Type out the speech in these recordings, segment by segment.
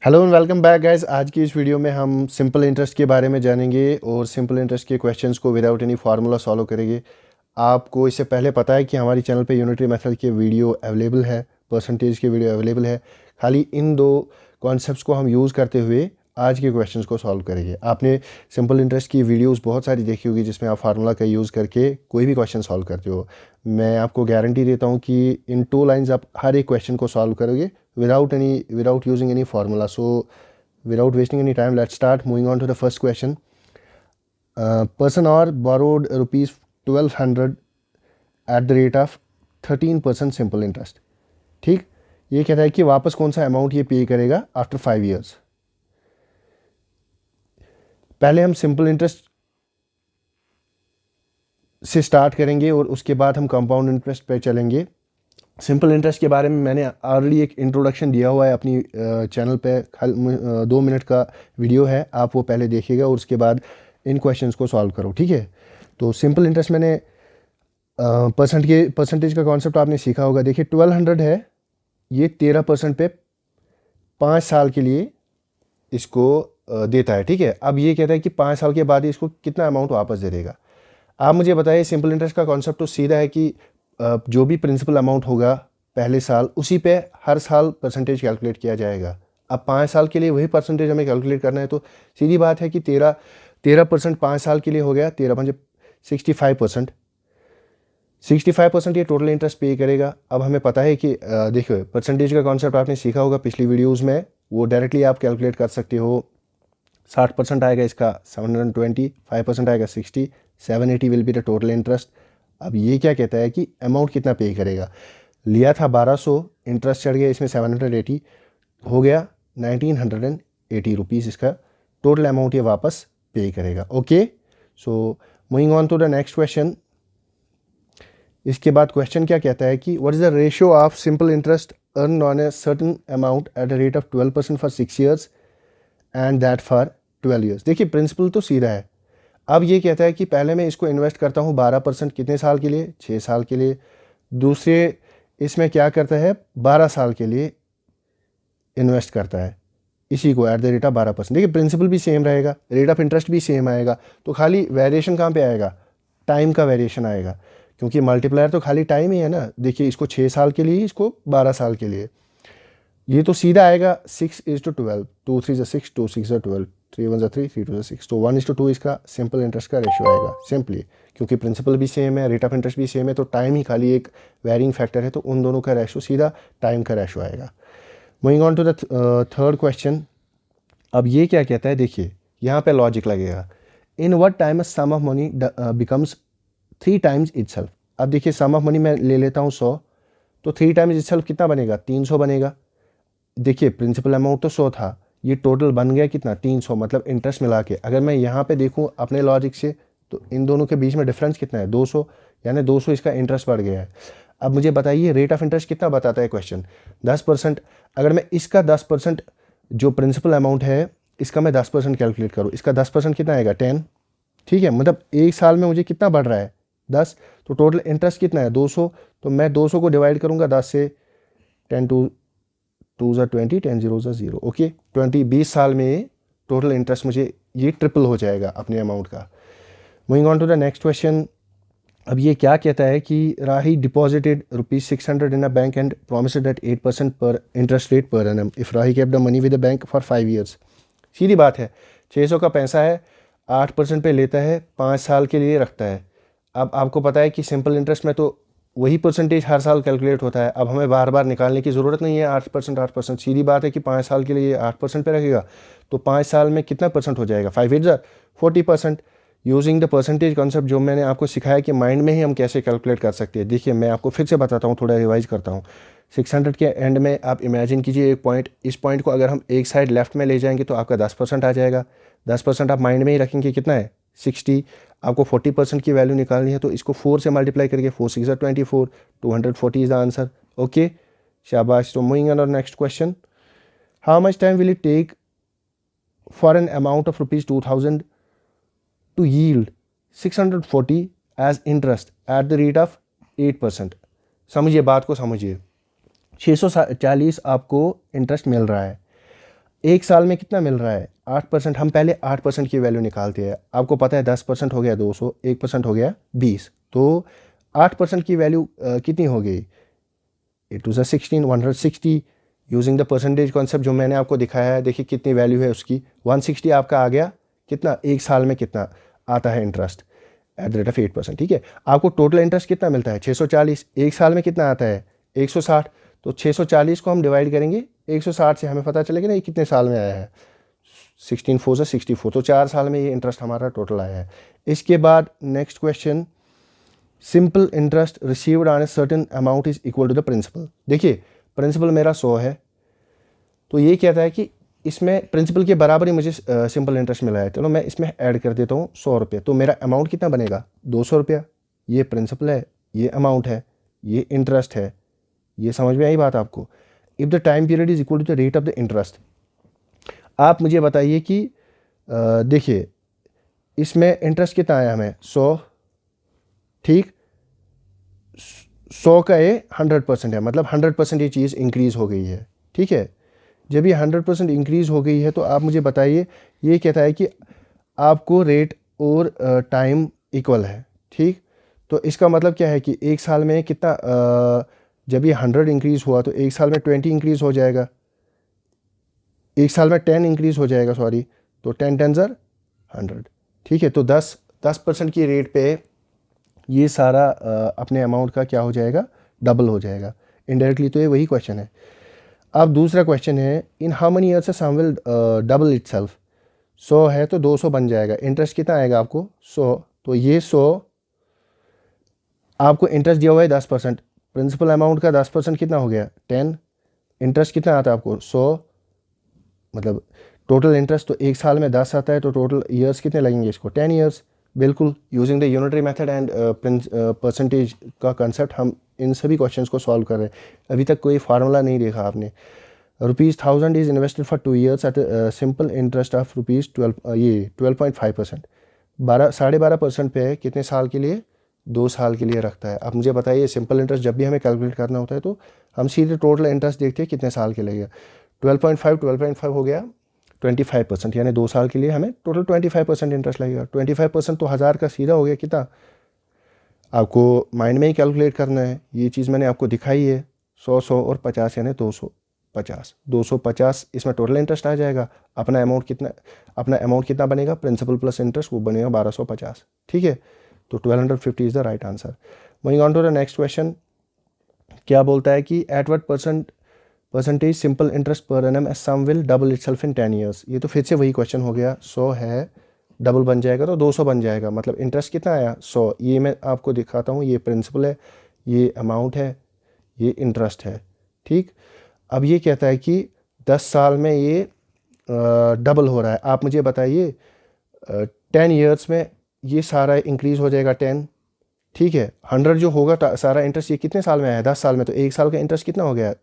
Hello and welcome back guys. आज की इस वीडियो में हम सिंपल इंटरेस्ट के बारे में जानेंगे और सिंपल इंटरेस्ट के क्वेश्चंस को विदाउट एनी फार्मूला सॉल्व करेंगे। आपको इससे पहले पता है कि हमारी चैनल पे यूनिटरी मेथड के वीडियो अवेलेबल है, परसेंटेज के वीडियो अवेलेबल है। खाली इन दो कॉन्सेप्ट्स को हम यूज़ करते हुए आज के क्वेश्चंस को सॉल्व करेंगे। आपने सिंपल इंटरेस्ट की वीडियोस बहुत सारी देखी होगी जिसमें आप फार्मूला का यूज़ करके कोई भी क्वेश्चन सॉल्व करते हो। मैं आपको गारंटी देता हूँ कि इन 2 लाइन्स आप हर एक क्वेश्चन को सॉल्व करोगे without using any formula. So without wasting any time, let's start. Moving on to the first question. Person R borrowed rupees 1200 at the rate of 13% simple interest. ठीक, ये कहता है कि वापस कौन सा अमाउंट ये पे करेगा आफ्टर 5 years। पहले हम सिंपल इंटरेस्ट से स्टार्ट करेंगे और उसके बाद हम कंपाउंड इंटरेस्ट पे चलेंगे। सिंपल इंटरेस्ट के बारे में मैंने ऑलरेडी एक इंट्रोडक्शन दिया हुआ है अपनी चैनल पे। 2 मिनट का वीडियो है, आप वो पहले देखिएगा और उसके बाद इन क्वेश्चंस को सॉल्व करो। ठीक है, तो सिंपल इंटरेस्ट मैंने परसेंटेज का कॉन्सेप्ट आपने सीखा होगा। देखिए 1200 है, ये 13% पे 5 साल के लिए इसको देता है। ठीक है, अब ये कहता है कि 5 साल के बाद इसको कितना अमाउंट वापस दे देगा। आप मुझे बताइए, सिंपल इंटरेस्ट का कॉन्सेप्ट तो सीधा है कि जो भी प्रिंसिपल अमाउंट होगा पहले साल, उसी पे हर साल परसेंटेज कैलकुलेट किया जाएगा। अब 5 साल के लिए वही परसेंटेज हमें कैलकुलेट करना है, तो सीधी बात है कि 13% 5 साल के लिए हो गया। 13 65%, 65% ये टोटल इंटरेस्ट पे करेगा। अब हमें पता है कि देखो परसेंटेज का कॉन्सेप्ट आपने सीखा होगा पिछली वीडियोज़ में, वो डायरेक्टली आप कैलकुलेट कर सकते हो। 60% आएगा इसका 720, 5% आएगा 60, 780 will be the total interest. अब ये क्या कहता है कि अमाउंट कितना पे करेगा। लिया था 1200, इंटरेस्ट चढ़ गया इसमें 780, हो गया 1980 रुपीज़ इसका टोटल अमाउंट ये वापस पे करेगा। Okay, so moving on to the next question. इसके बाद क्वेश्चन क्या कहता है कि what is the ratio of simple interest earn on a certain amount at the rate of 12% for 6 years and that for 12 years। देखिए principal तो सीधा है। अब ये कहता है कि पहले मैं इसको इन्वेस्ट करता हूँ 12%, कितने साल के लिए, 6 साल के लिए। दूसरे इसमें क्या करता है, 12 साल के लिए इन्वेस्ट करता है इसी को एट द रेट ऑफ 12%। देखिए प्रिंसिपल भी सेम रहेगा, रेट ऑफ इंटरेस्ट भी सेम आएगा, तो खाली वेरिएशन कहाँ पे आएगा, टाइम का वेरिएशन आएगा, क्योंकि मल्टीप्लायर तो खाली टाइम ही है ना। देखिए इसको 6 साल के लिए, इसको 12 साल के लिए, ये तो सीधा आएगा 6:12, 2 3 6, 2 6 12, 3 1 3, 3 2 6, तो 1:2 इसका सिंपल इंटरेस्ट का रेशियो आएगा सिंपली, क्योंकि प्रिंसिपल भी सेम है, रेट ऑफ इंटरेस्ट भी सेम है, तो टाइम ही खाली एक वेरिंग फैक्टर है, तो उन दोनों का रेशियो सीधा टाइम का रेशियो आएगा। Moving on to the third question. अब ये क्या कहता है, देखिए यहाँ पे लॉजिक लगेगा। In what time a sum of money becomes 3 times itself. अब देखिए सम ऑफ मनी मैं ले लेता हूँ 100, तो 3 times इटसेल्फ कितना बनेगा, 300 बनेगा। देखिए प्रिंसिपल अमाउंट तो 100 था, ये टोटल बन गया कितना, 300, मतलब इंटरेस्ट मिला के। अगर मैं यहाँ पे देखूँ अपने लॉजिक से, तो इन दोनों के बीच में डिफरेंस कितना है, 200, यानी 200 इसका इंटरेस्ट बढ़ गया है। अब मुझे बताइए रेट ऑफ इंटरेस्ट कितना बताता है क्वेश्चन, 10%। अगर मैं इसका 10% जो प्रिंसिपल अमाउंट है इसका मैं 10% कैलकुलेट करूँ, इसका 10% कितना आएगा, 10। ठीक है, मतलब एक साल में मुझे कितना बढ़ रहा है, 10। तो टोटल इंटरेस्ट कितना है, 200। तो मैं 200 को डिवाइड करूँगा 10 से, 10 2 20, 10 0 ओके, 20 साल में टोटल इंटरेस्ट मुझे ये ट्रिपल हो जाएगा अपने अमाउंट का। Moving on to the next question. अब ये क्या कहता है कि Rahi deposited ₹600 in a bank and promised that 8% पर interest rate per annum if Rahi kept the money with the bank for 5 years। सीधी बात है, 600 का पैसा है, 8% पे लेता है, 5 साल के लिए रखता है। अब आपको पता है कि सिंपल इंटरेस्ट में तो वही परसेंटेज हर साल कैलकुलेट होता है। अब हमें बार बार निकालने की ज़रूरत नहीं है 8%, 8%। सीधी बात है कि 5 साल के लिए 8% पे रखेगा, तो 5 साल में कितना परसेंट हो जाएगा, 5 8 40%। यूजिंग द परसेंटेज कॉन्सेप्ट जो मैंने आपको सिखाया कि माइंड में ही हम कैसे कैलकुलेट कर सकते हैं। देखिए मैं आपको फिर से बताता हूँ, थोड़ा रिवाइज करता हूँ। 600 के एंड में आप इमेजिन कीजिए एक पॉइंट, इस पॉइंट को अगर हम एक साइड लेफ्ट में ले जाएंगे तो आपका 10% आ जाएगा। 10% आप माइंड में ही रखेंगे, कितना है, 60। आपको 40% की वैल्यू निकालनी है, तो इसको 4 से मल्टीप्लाई करके 4 6 24, 240 इज द आंसर। ओके, शाबाश। तो moving on next question. How much time will it take for an amount of ₹2000 to yield 640 as interest at the rate of 8%। समझिए बात को, समझिए 640 आपको इंटरेस्ट मिल रहा है। एक साल में कितना मिल रहा है 8%। हम पहले 8% की वैल्यू निकालते हैं। आपको पता है 10% हो गया 200, 1% हो गया 20, तो 8% की वैल्यू कितनी हो गई? It was 160 using the percentage concept जो मैंने आपको दिखाया है। देखिए कितनी वैल्यू है उसकी, 160 आपका आ गया। कितना एक साल में कितना आता है interest at the rate of 8%, ठीक है। आपको टोटल इंटरेस्ट कितना मिलता है 640, एक साल में कितना आता है 160। तो 640 को हम डिवाइड करेंगे 160 से, हमें पता चलेगा ना ये कितने साल में आया है। 16 4 से 64, तो 4 साल में ये इंटरेस्ट हमारा टोटल आया है। इसके बाद next question, simple interest received on a certain amount is equal to the principal. देखिए प्रिंसिपल मेरा 100 है, तो ये कहता है कि इसमें प्रिंसिपल के बराबर ही मुझे सिंपल इंटरेस्ट मिला है। चलो मैं इसमें ऐड कर देता हूँ 100 रुपये, तो मेरा अमाउंट कितना बनेगा 200 रुपया। ये प्रिंसिपल है, ये अमाउंट है, ये इंटरेस्ट है। ये समझ में आई बात आपको? If the time period is equal to the rate of the interest, आप मुझे बताइए कि देखिए इसमें इंटरेस्ट कितना आया हमें 100, ठीक। 100 का ये 100% है, मतलब 100% ये चीज़ इंक्रीज़ हो गई है, ठीक है। जब ये 100% इंक्रीज़ हो गई है तो आप मुझे बताइए, ये कहता है कि आपको रेट और टाइम इक्वल है, ठीक। तो इसका मतलब क्या है कि एक साल में कितना जब ये 100 इंक्रीज़ हुआ तो एक साल में 20 इंक्रीज़ हो जाएगा, एक साल में 10 इंक्रीज़ हो जाएगा, सॉरी। तो 10 10 ज़र 100, ठीक है। तो 10% की रेट पे ये सारा अपने अमाउंट का क्या हो जाएगा, डबल हो जाएगा इनडायरेक्टली। तो ये वही क्वेश्चन है। अब दूसरा क्वेश्चन है, in how many years sum will double itself. 100 है तो 200 बन जाएगा। इंटरेस्ट कितना आएगा आपको 100, तो ये 100 आपको इंटरेस्ट दिया हुआ है 10%, प्रिंसिपल अमाउंट का 10% कितना हो गया 10। इंटरेस्ट कितना आता है आपको 100, मतलब टोटल इंटरेस्ट तो एक साल में 10 आता है, तो टोटल ईयर्स कितने लगेंगे इसको 10 ईयर्स। बिल्कुल using the unitary method and percentage का कंसेप्ट हम इन सभी क्वेश्चंस को सॉल्व कर रहे हैं। अभी तक कोई फार्मूला नहीं देखा आपने। ₹1000 is invested for 2 years at simple interest of ₹12, ये 12.5%, 12.5% पे है। कितने साल के लिए 2 साल के लिए रखता है। अब मुझे बताइए सिंपल इंटरेस्ट जब भी हमें कैलकुलेट करना होता है तो हम सीधे टोटल इंटरेस्ट देखते हैं कितने साल के लगेगा। 12.5 हो गया 25%, यानी 2 साल के लिए हमें टोटल 25% इंटरेस्ट लगेगा। 25% तो 1000 का सीधा हो गया कितना, आपको माइंड में ही कैलकुलेट करना है। ये चीज़ मैंने आपको दिखाई है। 100 और 50 यानी 250 इसमें टोटल इंटरेस्ट आ जाएगा। अपना अमाउंट कितना बनेगा, प्रिंसिपल प्लस इंटरेस्ट, वो बनेगा 1250, ठीक है। तो 1250 is the right answer. Moving on to the next question, क्या बोलता है कि at what percentage simple interest per annum a sum will double itself in 10 years. ये तो फिर से वही क्वेश्चन हो गया। 100 है, डबल बन जाएगा तो 200 बन जाएगा, मतलब इंटरेस्ट कितना आया 100। ये मैं आपको दिखाता हूँ, ये प्रिंसिपल है, ये अमाउंट है, ये इंटरेस्ट है, ठीक। अब ये कहता है कि 10 साल में ये डबल हो रहा है। आप मुझे बताइए 10 ईयर्स में ये सारा इंक्रीज़ हो जाएगा 10, ठीक है। 100 जो होगा सारा इंटरेस्ट ये कितने साल में आया 10 साल में, तो एक साल का इंटरेस्ट कितना हो गया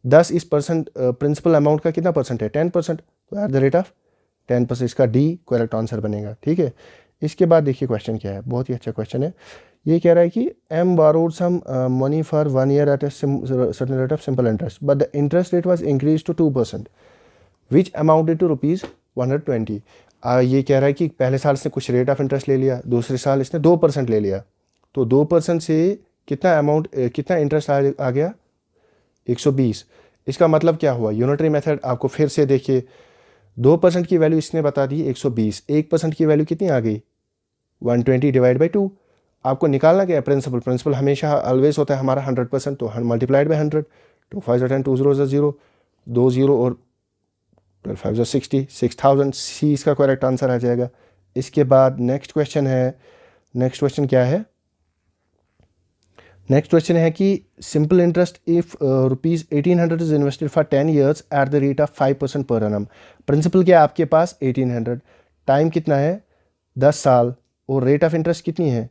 10 इस प्रिंसिपल अमाउंट का कितना परसेंट है 10%, तो एट द रेट ऑफ 10%, इसका डी करेक्ट आंसर बनेगा, ठीक है। इसके बाद देखिए क्वेश्चन क्या है, बहुत ही अच्छा क्वेश्चन है। ये कह रहा है कि M borrowed some money for 1 year at certain rate of simple interest, but the interest rate was increase to 2%, which amounted to ₹120। ये कह रहा है कि पहले साल इसने कुछ रेट ऑफ इंटरेस्ट ले लिया, दूसरे साल इसने 2% ले लिया, तो 2% से कितना इंटरेस्ट आ गया 120। इसका मतलब क्या हुआ, यूनिटरी मेथड आपको फिर से देखिए, 2% की वैल्यू इसने बता दी 120, 1% की वैल्यू कितनी आ गई 120 डिवाइड बाई 2। आपको निकालना क्या है प्रिंसिपल हमेशा ऑलवेज होता है हमारा 100%, तो मल्टीप्लाइड बाई 100, 2 5 10 2 0 0, 2 0 और 12 5 60, 6000 सी इसका करेक्ट आंसर आ जाएगा। इसके बाद नेक्स्ट क्वेश्चन क्या है, नेक्स्ट क्वेश्चन है कि simple interest if ₹1800 is invested for 10 years eight the rate of 5% per annum. Principal क्या है आपके पास 1800, टाइम कितना है 10 साल, और रेट ऑफ इंटरेस्ट कितनी है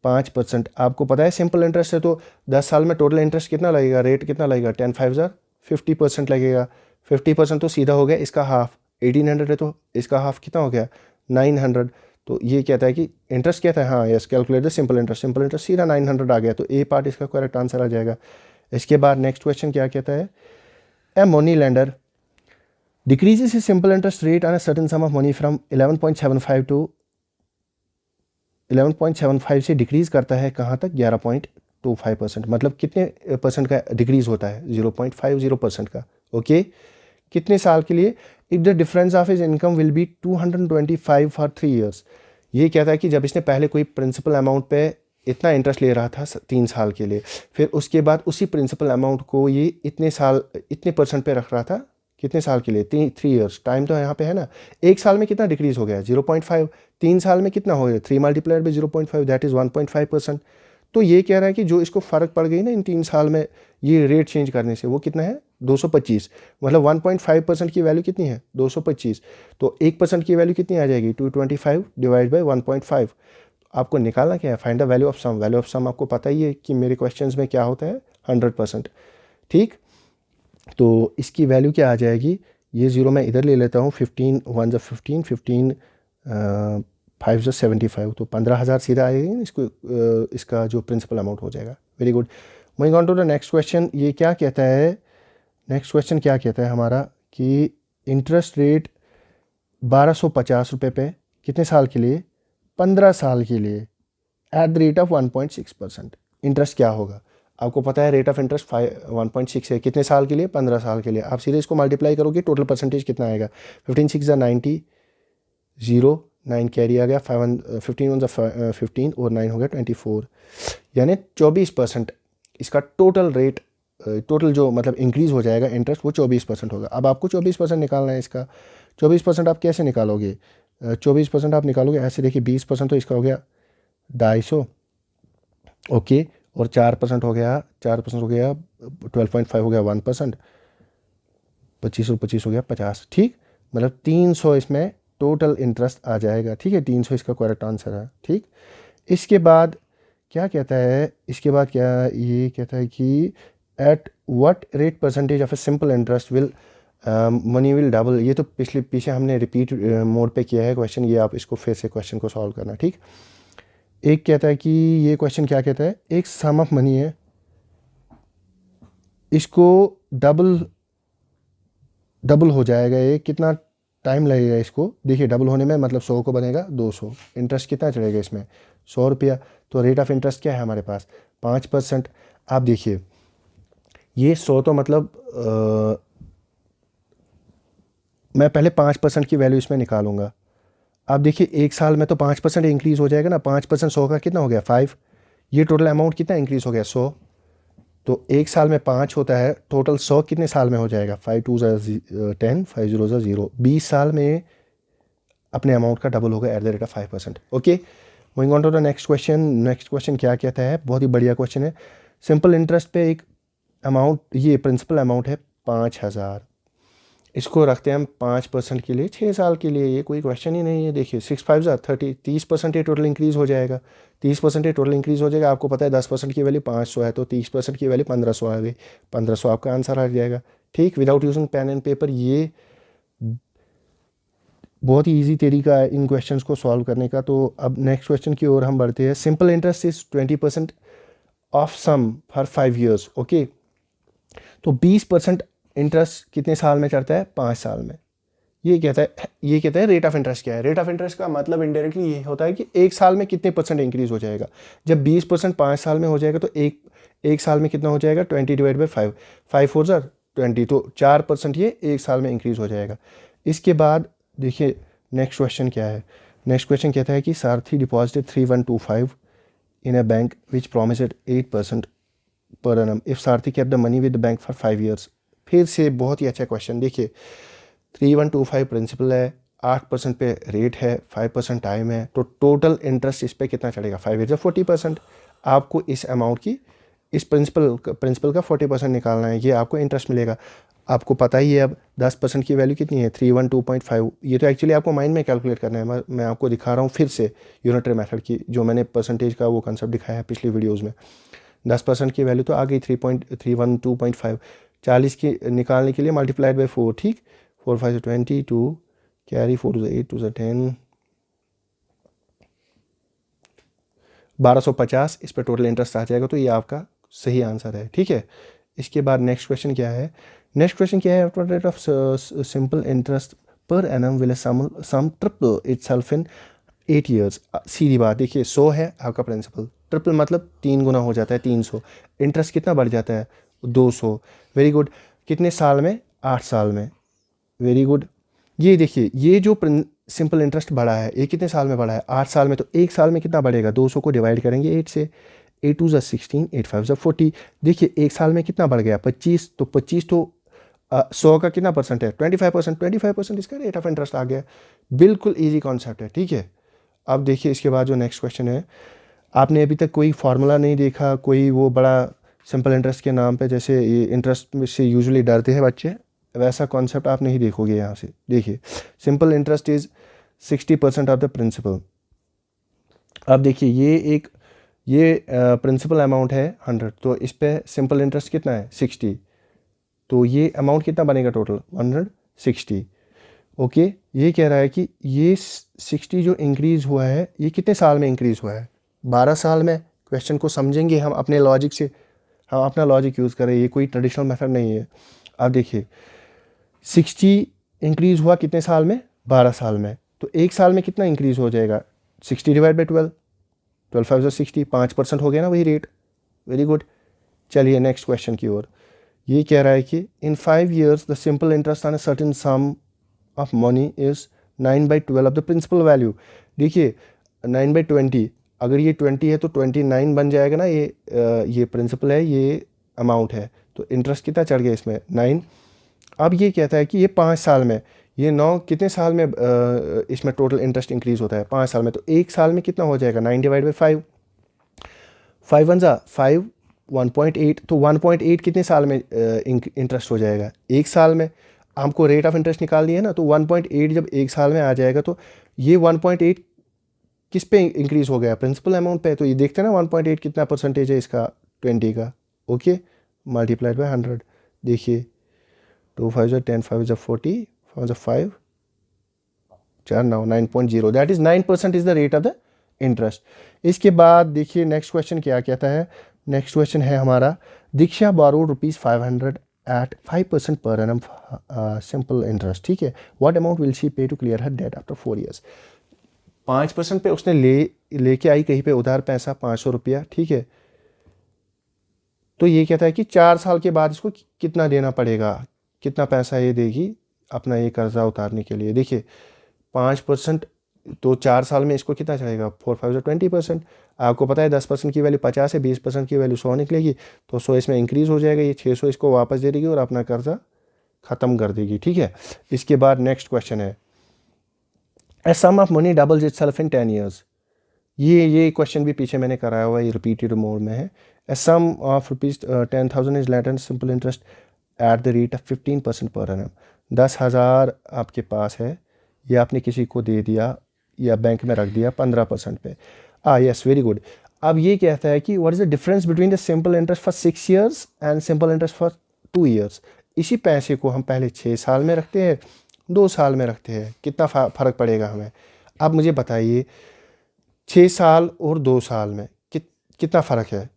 5%। आपको पता है सिंपल इंटरेस्ट है तो 10 साल में टोटल इंटरेस्ट कितना लगेगा, रेट कितना लगेगा 10 5 ज़र 50% लगेगा। 50% तो सीधा हो गया इसका हाफ, 1800 है तो इसका हाफ कितना हो गया 900। तो ये कहता है कि इंटरेस्ट क्या था, हाँ yes calculate the simple interest सीधा 900 आ गया, तो ए पार्ट इसका करेक्ट आंसर आ जाएगा। इसके बाद नेक्स्ट क्वेश्चन क्या कहता है, a money lender decreases his simple interest rate on a certain sum of money from 11.75 to 11.75 से डिक्रीज करता है कहाँ तक 11.25%, मतलब कितने परसेंट का डिक्रीज होता है 0.50% का। ओके कितने साल के लिए? If the difference of his income will be 225 for 3 years. ये कहता है कि जब इसने पहले कोई प्रिंसिपल अमाउंट पे इतना इंटरेस्ट ले रहा था 3 साल के लिए, फिर उसके बाद उसी प्रिंसिपल अमाउंट को ये इतने परसेंट पे रख रहा था कितने साल के लिए? 3 ईयर्स। टाइम तो यहाँ पे है ना, एक साल में कितना डिक्रीज हो गया 0.5, 3 साल में कितना हो गया 3 मल्टीप्लाइड बाई 0.5 दैट इज़ 1.5%। तो ये कह रहा है कि जो इसको फ़र्क पड़ गई ना इन 3 साल में ये रेट चेंज करने से, वो कितना है 225, मतलब 1.5% की वैल्यू कितनी है 225। तो 1% की वैल्यू कितनी आ जाएगी 225 डिवाइड बाई 1.5। आपको निकालना क्या है? Find the value of sum. Value of sum आपको पता ही है कि मेरे क्वेश्चंस में क्या होता है 100%। ठीक, तो इसकी वैल्यू क्या आ जाएगी? ये ज़ीरो मैं इधर ले लेता हूँ, 15 1 15 15 5 75, तो 15,000 सीधा आएगा ना इसको, इसका जो प्रिंसिपल अमाउंट हो जाएगा। Very good. Moving on to the next question. ये क्या कहता है? नेक्स्ट क्वेश्चन क्या कहता है हमारा कि इंटरेस्ट रेट 1250 रुपये पे कितने साल के लिए? 15 साल के लिए eight the rate of 1.6%। Interest क्या होगा? आपको पता है रेट ऑफ इंटरेस्ट 1.6 है, कितने साल के लिए? 15 साल के लिए। आप सीधे इसको मल्टीप्लाई करोगे टोटल परसेंटेज कितना आएगा? 15 6 90, 0 9 कैरी आ गया, 15 1 15 और 9 हो गया 24, यानी 24% इसका टोटल रेट, टोटल जो मतलब इंक्रीज़ हो जाएगा इंटरेस्ट वो 24% होगा। अब आपको 24% निकालना है इसका। 24% आप कैसे निकालोगे? 24% आप निकालोगे ऐसे, देखिए 20% तो इसका हो गया 250, ओके, और 4% हो गया 12.5 हो गया 1%, 25 और 25 हो गया 50। ठीक, मतलब 300 इसमें टोटल इंटरेस्ट आ जाएगा। ठीक है, 300 इसका करेक्ट आंसर है। ठीक, इसके बाद क्या कहता है? इसके बाद क्या ये कहता है कि at what rate percentage of a simple interest will money will double. ये तो पीछे हमने रिपीट मोड पे किया है क्वेश्चन, ये आप इसको फिर से क्वेश्चन को सॉल्व करना। ठीक, एक कहता है कि ये क्वेश्चन क्या कहता है? एक सम ऑफ मनी है, इसको डबल हो जाएगा, ये कितना टाइम लगेगा इसको? देखिए डबल होने में मतलब 100 को बनेगा 200, इंटरेस्ट कितना चढ़ेगा इसमें 100 रुपया। तो रेट ऑफ इंटरेस्ट क्या है हमारे पास? 5%। आप देखिए ये 100 तो मतलब मैं पहले 5% की वैल्यू इसमें निकालूंगा। आप देखिए एक साल में तो 5% इंक्रीज़ हो जाएगा ना, 5% 100 का कितना हो गया 5, ये टोटल अमाउंट कितना इंक्रीज़ हो गया 100। तो एक साल में 5 होता है, टोटल 100 कितने साल में हो जाएगा? 5 2 10, 5 0 0, 20 साल में अपने अमाउंट का डबल होगा at the rate of 5%। Okay, moving on to the next question. Next question क्या कहता है? बहुत ही बढ़िया क्वेश्चन है। सिंपल इंटरेस्ट पे एक अमाउंट, ये प्रिंसिपल अमाउंट है 5,000, इसको रखते हैं हम 5% के लिए 6 साल के लिए। ये कोई क्वेश्चन ही नहीं है। देखिए 6 5 30, 30% ये टोटल इंक्रीज़ हो जाएगा, 30% ये टोटल इंक्रीज़ हो जाएगा। आपको पता है 10% की वैल्यू 500 है, तो 30% की वैल्यू 1500 आ गई, 1500 आपका आंसर आ जाएगा। ठीक, without using pen and paper. ये बहुत ही ईजी तरीका है इन क्वेश्चंस को सॉल्व करने का। तो अब नेक्स्ट क्वेश्चन की ओर हम बढ़ते हैं। Simple interest is 20% of sum for 5 years. Okay, तो 20% इंटरेस्ट कितने साल में चढ़ता है? 5 साल में। ये कहता है रेट ऑफ इंटरेस्ट क्या है? रेट ऑफ इंटरेस्ट का मतलब इनडायरेक्टली ये होता है कि एक साल में कितने परसेंट इंक्रीज हो जाएगा। जब 20% 5 साल में हो जाएगा तो एक साल में कितना हो जाएगा? 20 डिवाइड बाई 5, 5 4 ज़र 20, तो 4% ये एक साल में इंक्रीज हो जाएगा। इसके बाद देखिए नेक्स्ट क्वेश्चन क्या है? नेक्स्ट क्वेश्चन कहता है कि Sarthi deposited 3125 in a bank which promised 8% per annum if Sarthi kept the money with the bank for 5 years. फिर से बहुत ही अच्छा क्वेश्चन। देखिए 3125 प्रिंसिपल है, 8% पे रेट है, 5% टाइम है, तो टोटल इंटरेस्ट इस पर कितना चढ़ेगा? 5 ईयर 40%। आपको इस अमाउंट की, इस प्रिंसिपल का 40% निकालना है, ये आपको इंटरेस्ट मिलेगा। आपको पता ही है अब 10% की वैल्यू कितनी है? 312.5। ये तो एक्चुअली आपको माइंड में कैलकुलेट करना है, मैं आपको दिखा रहा हूँ फिर से यूनिटरी मेथड की, जो मैंने परसेंटेज का वो कंसेप्ट दिखाया है पिछली वीडियोज़ में। 10% की वैल्यू तो आ गई 3.312.5, 40 की निकालने के लिए मल्टीप्लाइड बाई 4। ठीक, 4 5 22 कैरी 4 8 2 10, 1250 इस पर टोटल इंटरेस्ट आ जाएगा। तो ये आपका सही आंसर है। ठीक है, इसके बाद नेक्स्ट क्वेश्चन क्या है? नेक्स्ट क्वेश्चन क्या है, rate of simple interest per annum will sum triple itself in 8 years. सीधी बात, देखिए 100 है आपका प्रिंसिपल, ट्रिपल मतलब 3 गुना हो जाता है 300, इंटरेस्ट कितना बढ़ जाता है 200। वेरी गुड, कितने साल में, 8 साल में। वेरी गुड, ये देखिए ये जो सिंपल इंटरेस्ट बढ़ा है ये कितने साल में बढ़ा है, 8 साल में। तो एक साल में कितना बढ़ेगा, 200 को डिवाइड करेंगे 8 से, 8 2 ज़ा 16, 8 5 ज़ा 40। देखिए एक साल में कितना बढ़ गया, 25। तो 25 तो 100 का कितना परसेंट है, 25%। 25% इसका रेट ऑफ इंटरेस्ट आ गया। बिल्कुल ईजी कॉन्सेप्ट है, ठीक है। अब देखिए इसके बाद जो नेक्स्ट क्वेश्चन है, आपने अभी तक कोई फार्मूला नहीं देखा, कोई वो बड़ा सिंपल इंटरेस्ट के नाम पे जैसे ये इंटरेस्ट से यूजुअली डरते हैं बच्चे, वैसा कॉन्सेप्ट आप नहीं देखोगे यहाँ से। देखिए simple interest is 60% of the principal. अब देखिए ये प्रिंसिपल अमाउंट है 100, तो इस पे सिंपल इंटरेस्ट कितना है 60, तो ये अमाउंट कितना बनेगा टोटल 160। ओके, ये कह रहा है कि ये 60 जो इंक्रीज़ हुआ है ये कितने साल में इंक्रीज़ हुआ है, 12 साल में। क्वेश्चन को समझेंगे हम अपने लॉजिक से, हम अपना लॉजिक यूज़ करें, ये कोई ट्रेडिशनल मेथड नहीं है। अब देखिए 60 इंक्रीज़ हुआ कितने साल में, 12 साल में। तो एक साल में कितना इंक्रीज़ हो जाएगा, 60 डिवाइड बाई 12, 12 5 60, 5% हो गया ना वही रेट। वेरी गुड, चलिए नेक्स्ट क्वेश्चन की ओर। ये कह रहा है कि in 5 years the simple interest on a certain sum of money is 9/12 of the principal value. देखिए 9/20, अगर ये 20 है तो 29 बन जाएगा ना, ये प्रिंसिपल है, ये अमाउंट है, तो इंटरेस्ट कितना चढ़ गया इसमें 9। अब ये कहता है कि ये 5 साल में, ये 9 कितने साल में इसमें टोटल इंटरेस्ट इंक्रीज़ होता है 5 साल में। तो एक साल में कितना हो जाएगा 9 डिवाइड बाई 5, 5 1 ज़ा 5, 1.8। तो 1.8 कितने साल में इंटरेस्ट हो जाएगा, एक साल में। हमको रेट ऑफ इंटरेस्ट निकालनी है ना, तो 1.8 जब एक साल में आ जाएगा तो ये 1.8 किस पे इंक्रीज़ हो गया, प्रिंसिपल अमाउंट पे। तो ये देखते हैं ना 1.8 कितना परसेंटेज है इसका 20 का। Okay, multiplied by 100। देखिए 2 5 ज़ा 10, 5 ज़ा 40, 5 ज़ा 5, 4 9, 9.0, that is 9% is the rate of the interest. इसके बाद देखिए नेक्स्ट क्वेश्चन क्या कहता है। नेक्स्ट क्वेश्चन है हमारा, दीक्षा borrowed ₹500 eight 5% per annum simple interest, ठीक है। What amount will she pay to clear her debt after 4 years। 5% पे उसने लेके आई कहीं पे उधार पैसा 500 रुपया, ठीक है। तो ये कहता है कि 4 साल के बाद इसको कितना देना पड़ेगा, कितना पैसा ये देगी अपना ये कर्जा उतारने के लिए। देखिए 5%, तो 4 साल में इसको कितना चलेगा, 4 5 ज़ा 20%। आपको पता है 10% की वैल्यू 50 है, 20% की वैल्यू 100 निकलेगी, तो 100 इसमें इंक्रीज़ हो जाएगा, ये 600 इसको वापस दे देगी और अपना कर्जा ख़त्म कर देगी, ठीक है। इसके बाद नेक्स्ट क्वेश्चन है, a sum of money doubles itself in 10 years। ये क्वेश्चन भी पीछे मैंने कराया हुआ है, ये रिपीटेड मोड में है। A sum of ₹10,000 is lent and simple interest at the rate of 15% per annum. 10,000 आपके पास है, ये आपने किसी को दे दिया या बैंक में रख दिया 15% पे। Yes, very good. अब ये कहता है कि what is the difference between the simple interest for 6 years and simple interest for 2 years। इसी पैसे को हम पहले 6 साल में रखते हैं, 2 साल में रखते हैं, कितना फ़र्क पड़ेगा हमें। अब मुझे बताइए 6 साल और 2 साल में कितना फ़र्क है।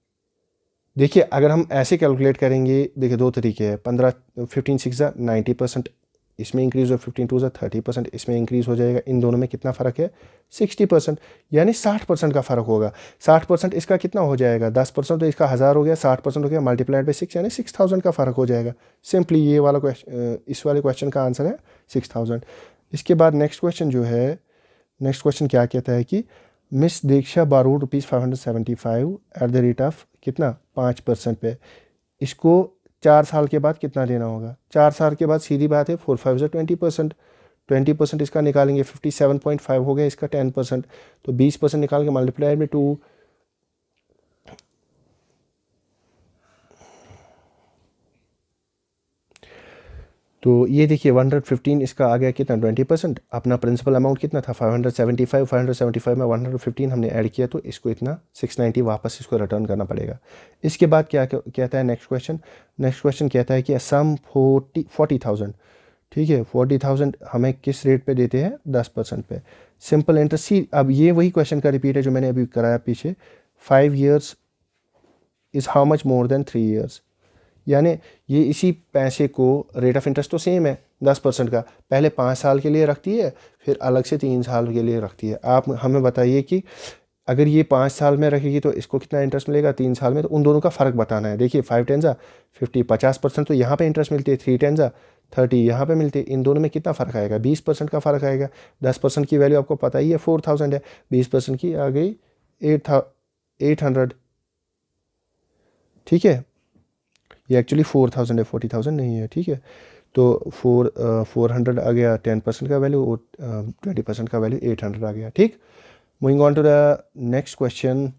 देखिए अगर हम ऐसे कैलकुलेट करेंगे, देखिए 2 तरीके हैं, 15 6 ज़ा 90%, इसमें इंक्रीज़ हो 15 2 ज़ा 30%, इसमें इंक्रीज़ हो जाएगा। इन दोनों में कितना फ़र्क है 60%, यानी 60% का फ़र्क होगा। 60% इसका कितना हो जाएगा, 10% तो इसका 1000 हो गया, 60% हो गया मल्टीप्लाइड बाई 6, यानी 6000 का फ़र्क हो जाएगा। सिंपली ये वाला क्वेश्चन, इस वाले क्वेश्चन का आंसर है 6000। इसके बाद नेक्स्ट क्वेश्चन जो है, नेक्स्ट क्वेश्चन क्या कहता है कि miss Diksha borrowed ₹575 eight the rate of कितना 5% पे, इसको 4 साल के बाद कितना देना होगा। 4 साल के बाद सीधी बात है 4 5 ज़ा 20%, 20% इसका निकालेंगे 57.5 हो गया इसका 10%, तो 20% निकाल के मल्टीप्लाई में 2, तो ये देखिए 115 इसका आ गया कितना 20%। अपना प्रिंसिपल अमाउंट कितना था 575 में 115 हमने ऐड किया, तो इसको इतना 690 वापस इसको रिटर्न करना पड़ेगा। इसके बाद क्या कहता है नेक्स्ट क्वेश्चन। नेक्स्ट क्वेश्चन कहता है कि सम 40,000, ठीक है, 40,000 हमें किस रेट पे देते हैं 10% पे। सिंपल इंटरेस्ट सी, अब ये वही क्वेश्चन का रिपीट है जो मैंने अभी कराया पीछे। 5 years is how much more than 3 years। यानी ये इसी पैसे को रेट ऑफ इंटरेस्ट तो सेम है 10% का, पहले 5 साल के लिए रखती है, फिर अलग से 3 साल के लिए रखती है। आप हमें बताइए कि अगर ये 5 साल में रखेगी तो इसको कितना इंटरेस्ट मिलेगा 3 साल में, तो उन दोनों का फ़र्क बताना है। देखिए 5 टेन जा 50, 50% तो यहाँ पे इंटरेस्ट मिलती है, 3 टेन जा 30 यहाँ पे मिलती है। इन दोनों में कितना फ़र्क आएगा, 20% का फ़र्क आएगा। 10% की वैल्यू आपको पता ही है 4000 है, 20% की आ गई 800। ठीक है, ये एक्चुअली 4000 है, 40,000 नहीं है। ठीक है, तो 400 आ गया 10% का वैल्यू, और 20% का वैल्यू 800 आ गया। ठीक, moving on to the next question.